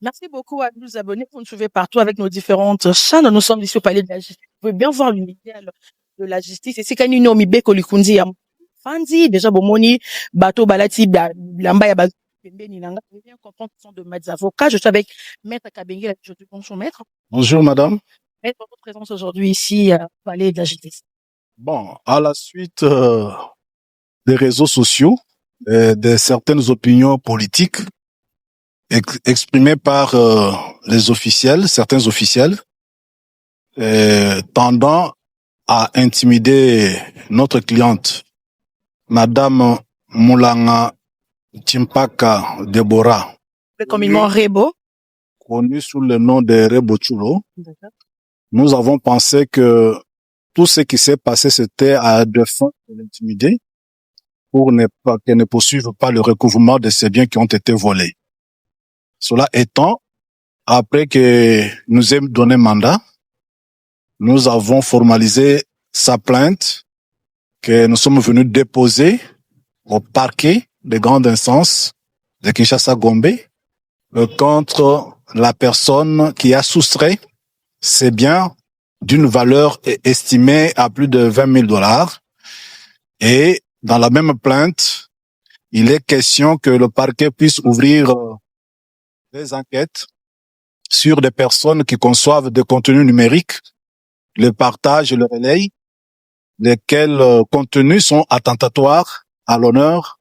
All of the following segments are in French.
Merci beaucoup à nous abonner. Vous nous suivez partout avec nos différentes chaînes. Nous sommes ici au Palais de la Justice. Vous pouvez bien voir l'unité de la justice. Et c'est quand nous mibe kolikundi ya Fandi, déjà bomoni, bateau balati, lamba ya bateau. Pembeni nanga. Vous pouvez bien comprendre que ce sont de maîtres avocats. Je suis avec Maître Kabengele. Bonjour, Maître. Bonjour madame. Maître, votre présence aujourd'hui ici au Palais de la Justice. Bon, à la suite des réseaux sociaux, de certaines opinions politiques exprimées par les officiels, certains officiels, tendant à intimider notre cliente, Madame Moulanga Timpaka Deborah, Communément Rebo. connue sous le nom de Rebo Chulo. Nous avons pensé que tout ce qui s'est passé, c'était à deux fins de l'intimider pour qu'elle ne poursuive pas le recouvrement de ces biens qui ont été volés. Cela étant, après que nous ayons donné mandat, nous avons formalisé sa plainte que nous sommes venus déposer au parquet de grande instance de Kinshasa-Gombe contre la personne qui a soustrait ces biens d'une valeur estimée à plus de 20 000 $. Et dans la même plainte, il est question que le parquet puisse ouvrir des enquêtes sur des personnes qui conçoivent des contenus numériques, le partagent et le relayent, lesquels contenus sont attentatoires à l'honneur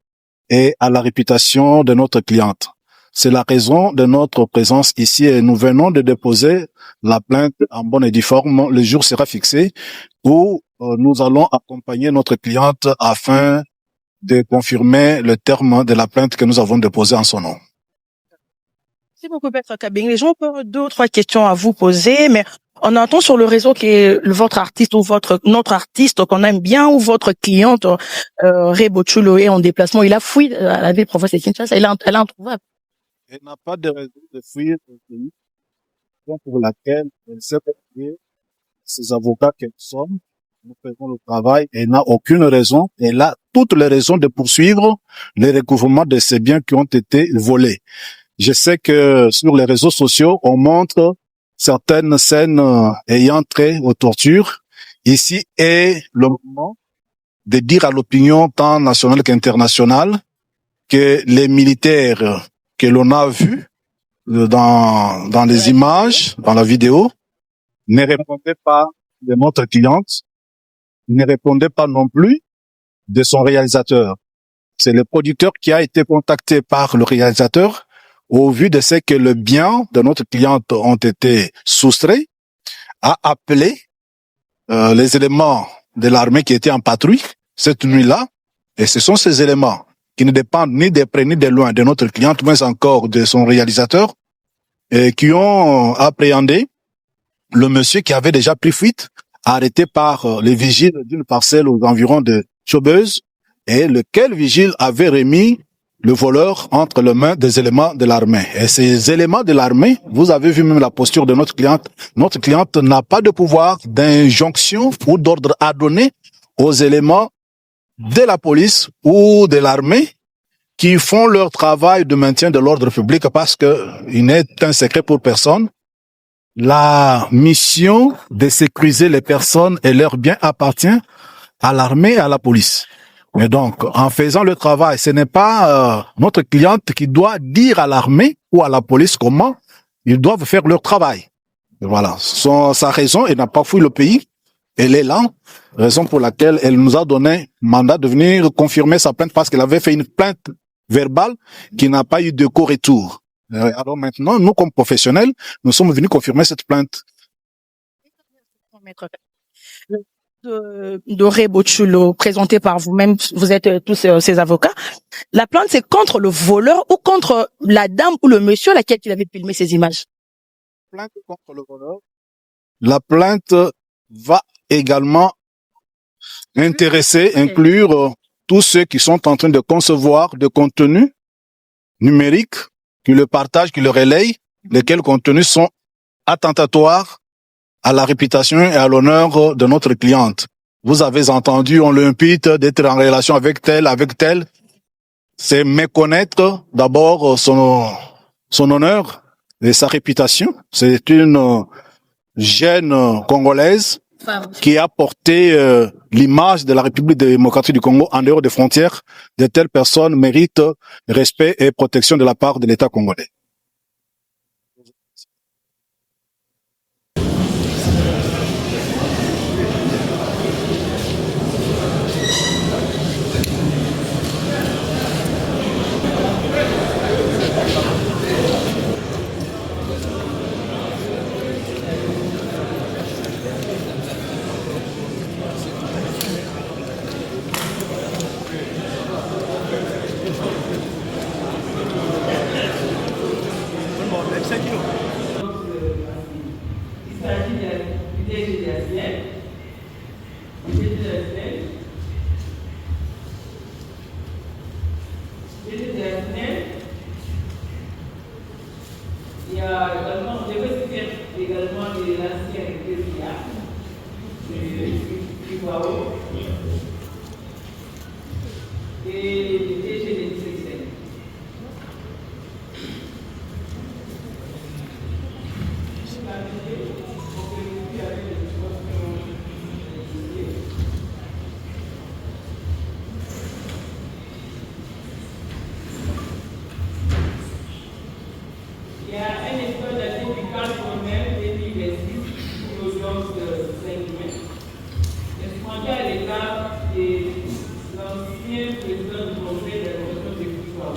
et à la réputation de notre cliente. C'est la raison de notre présence ici et nous venons de déposer la plainte en bonne et due forme. Le jour sera fixé où nous allons accompagner notre cliente afin de confirmer le terme de la plainte que nous avons déposée en son nom. Merci beaucoup, Maître Kabeng. Les gens ont deux ou trois questions à vous poser, mais on entend sur le réseau que votre artiste ou notre artiste qu'on aime bien ou votre cliente, Rebo Chulo est en déplacement. Il a fui à la ville province de Kinshasa. Elle est introuvable. Elle n'a pas de raison de fuir le pays, pour laquelle elle s'est payée ses avocats qu'elle sommes. Nous faisons le travail. Elle n'a aucune raison. Elle a toutes les raisons de poursuivre les recouvrements de ces biens qui ont été volés. Je sais que sur les réseaux sociaux, on montre certaines scènes ayant trait aux tortures. Ici est le moment de dire à l'opinion tant nationale qu'internationale que les militaires que l'on a vus dans les images, dans la vidéo, ne répondaient pas de notre cliente, ne répondaient pas non plus de son réalisateur. C'est le producteur qui a été contacté par le réalisateur au vu de ce que le bien de notre cliente ont été soustraits, a appelé les éléments de l'armée qui étaient en patrouille cette nuit-là, et ce sont ces éléments qui ne dépendent ni de près ni de loin de notre cliente, mais encore de son réalisateur, et qui ont appréhendé le monsieur qui avait déjà pris fuite, arrêté par les vigiles d'une parcelle aux environs de Chobeuse, et lequel vigile avait remis le voleur entre les mains des éléments de l'armée. Et ces éléments de l'armée, vous avez vu même la posture de notre cliente. Notre cliente n'a pas de pouvoir d'injonction ou d'ordre à donner aux éléments de la police ou de l'armée qui font leur travail de maintien de l'ordre public, parce que il n'est un secret pour personne. La mission de sécuriser les personnes et leurs biens appartient à l'armée et à la police. Mais donc, en faisant le travail, ce n'est pas notre cliente qui doit dire à l'armée ou à la police comment ils doivent faire leur travail. Et voilà. Sa raison, elle n'a pas fui le pays. Elle est là, raison pour laquelle elle nous a donné mandat de venir confirmer sa plainte, parce qu'elle avait fait une plainte verbale qui n'a pas eu de co-retour. Alors maintenant, nous, comme professionnels, nous sommes venus confirmer cette plainte. De Rebo Chulo, présenté par vous-même, vous êtes tous ces avocats. La plainte, c'est contre le voleur ou contre la dame ou le monsieur à laquelle il avait filmé ces images? Plainte contre le voleur. La plainte va également inclure tous ceux qui sont en train de concevoir des contenus numériques, qui le partagent, qui le relayent, lesquels contenus sont attentatoires à la réputation et à l'honneur de notre cliente. Vous avez entendu, on l'impute d'être en relation avec tel. C'est méconnaître d'abord son honneur et sa réputation. C'est une jeune congolaise qui a porté l'image de la République démocratique du Congo en dehors des frontières. De telles personnes méritent respect et protection de la part de l'État congolais. Il y a également, je vais citer également de l'ancien PPA, du Wao, et le DG de Tsexen. Il y a un espace d'accès du cadre formel 2026 pour l'audience de 5 mai. Respondant à l'égard de l'ancien président du conseil de la commission de Pouvoir.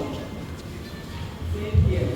Saint-Pierre.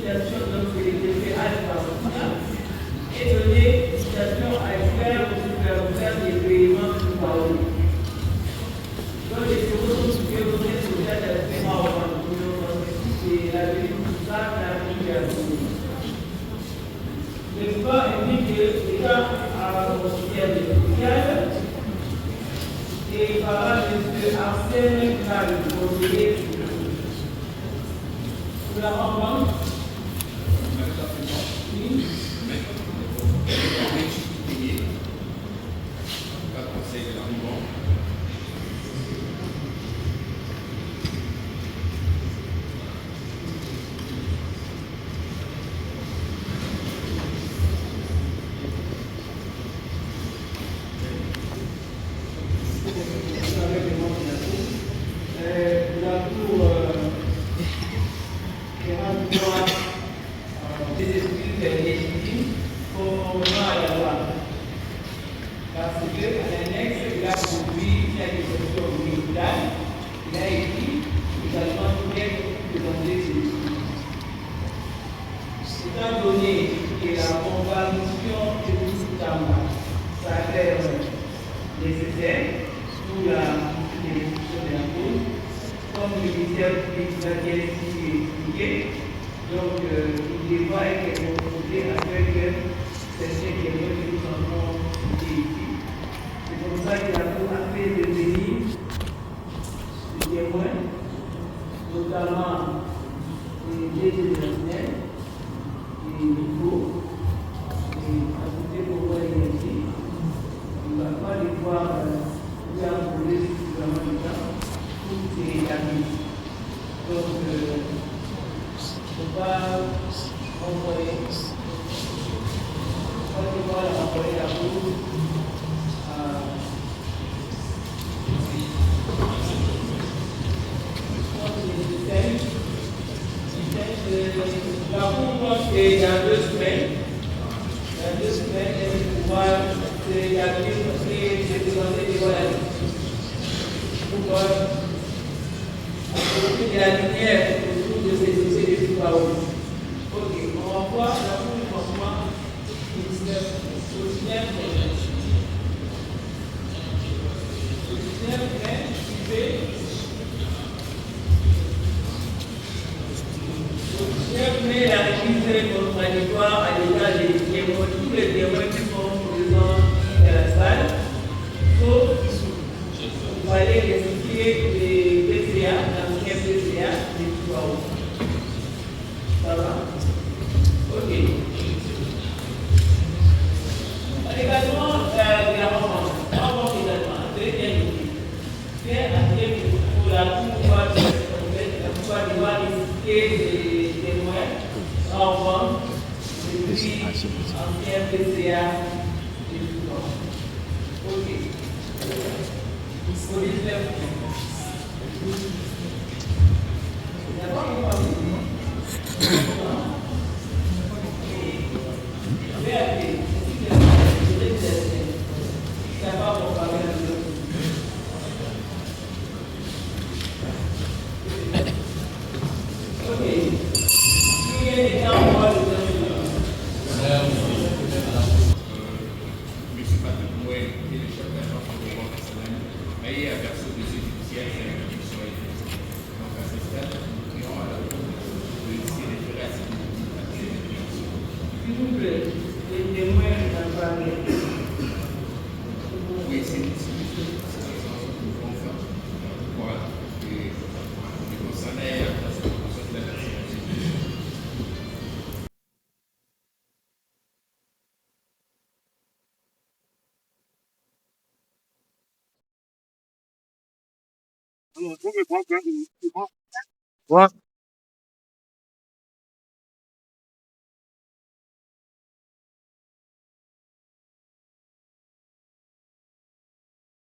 citation donc, de l'effet alpha et donner citation à faire au superviseur des paiements du parole. Donc, les secondes sont que vous êtes déjà à paiement au parole. C'est la vérité de ça, la vérité. Le pas indique que l'État a considéré légal et par M. Arsène Kal, conseiller pour la rencontre. Oui. Étant donné que la convention de Kusutama s'avère nécessaire pour la exécution de la cause, comme le ministère public l'a bien expliqué, donc il devra être confronté avec certains témoins que nous avons ici. C'est comme ça que la Cour a fait devenir des témoins, notamment les déterminants. Il faut ajouter pour voir l'énergie. On ne va pas devoir lui appeler suffisamment de temps pour se rétablir. Donc, il ne faut pas envoyer, devoir envoyer la cause à la Cour est dans 2 semaines. Dans 2 semaines, elle va pouvoir se rétablir et se présenter devant la justice. Pour apporter de la lumière autour de ces dossiers de parole. Ok, on va voir la Cour du commencement au 19 mai. Au 19 mai, suivez. Mais la remise contradictoire à l'égard des témoins, tous les témoins qui sont présents dans la salle, sauf il fallait restituer les PCA, l'ancien PCA, des trois. Ça va? Ok. Également, la romance. Également, très bien dit. Bien appelé pour la Cour devoir restituer des témoins en vente depuis ancien PCA et tout ça. Ok. Au 19. D'abord, il faut Ouais.